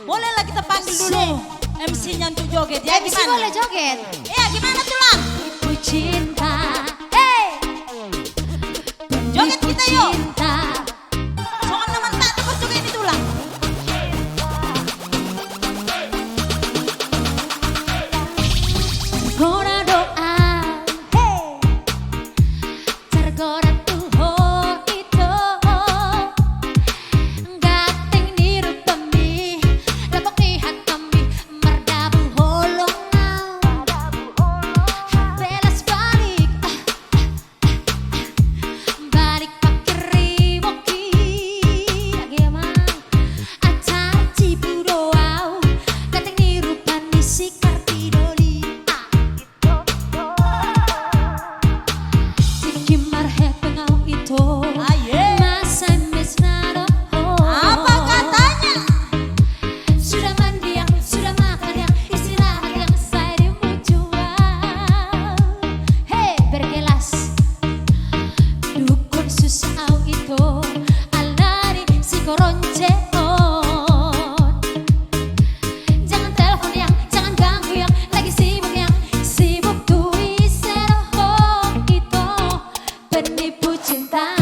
Bolehlah kita panggil dulu MC-nya untuk joget ya, MC gimana? boleh joget. Iya, gimana tuh Lang? Ku cinta, hey. Joget kita yuk. Cinta. Soalnya mantap terus joget itu Lang. Tergoda doa, hey. Tergoda Tuhan itu. Gateng niru kami, dapok lihat kami merdabu holong belas balik, balik pakai riboki, bagaimana acar cibudoau, gateng niru panisi kartidoli. Kimar hepengau itu masa mesnado. Apa katanya? Sudah mandi yang, sudah makan yang, istirahat yang, saya dimujuan. Hei berkelas dukun susau itu alari si koronce. Jangan telepon yang, jangan ganggu yang, lagi sibuk tuisero itu penipu cinta.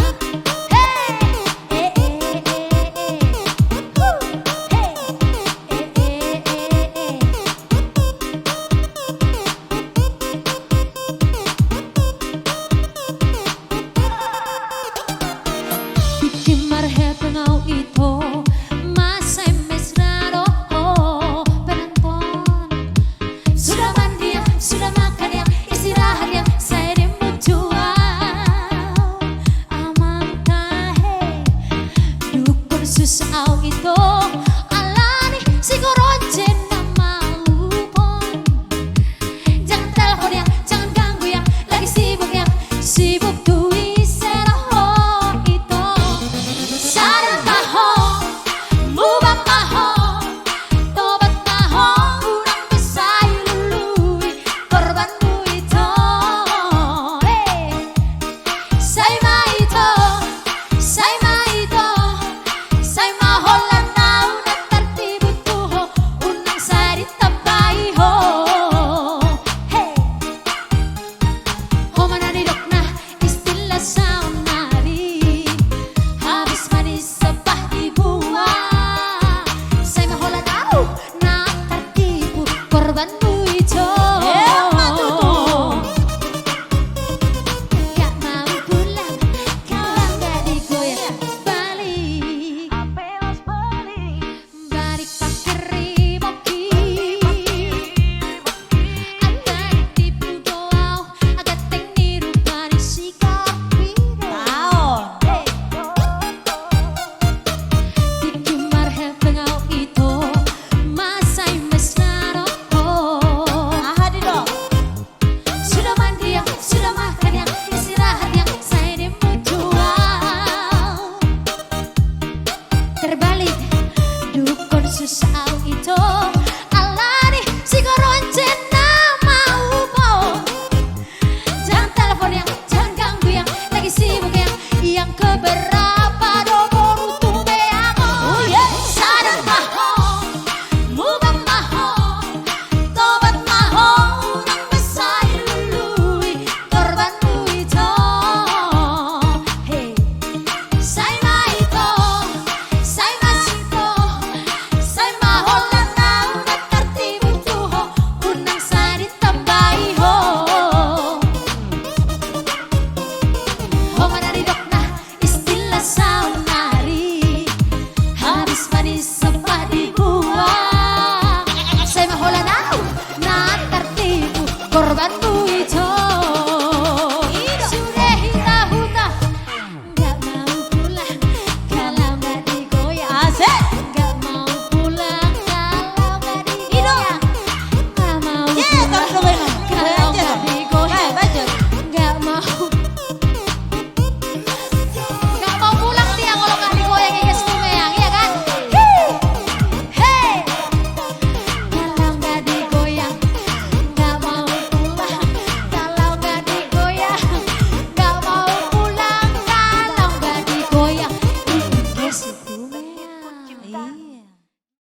Kimar hepengau itu masa mesnado penonton. Sudah mandi ya, sudah makan ya, istirahat ya, saya dimujuan. Amankan hei dukun susau itu alani si koronce nama lupon. Jangan telepon ya, jangan ganggu ya, lagi sibuk tuisero itu. Sadar taho, mubang taho, tobat taho, urang bisa ilului korbanmu itu. Say maholan nau na tertibu tuho, unang sari tabay ho. Hey, ho mananidok na istilah sa unari, habis manis sepah dibuang. Say maholan nau na tertibu korbanmu itu. Gak mau pulang kalau gak digoyang balik. Balik pakai riboki, agak ditipu doau, agak teng niru panisi kopi. Di kimar hepengau itu masai mesnado. Ahadi dong. Sudah mandi yang, sudah makan yang, istirahat yang, saya dimujuan. Terbalik dukun susah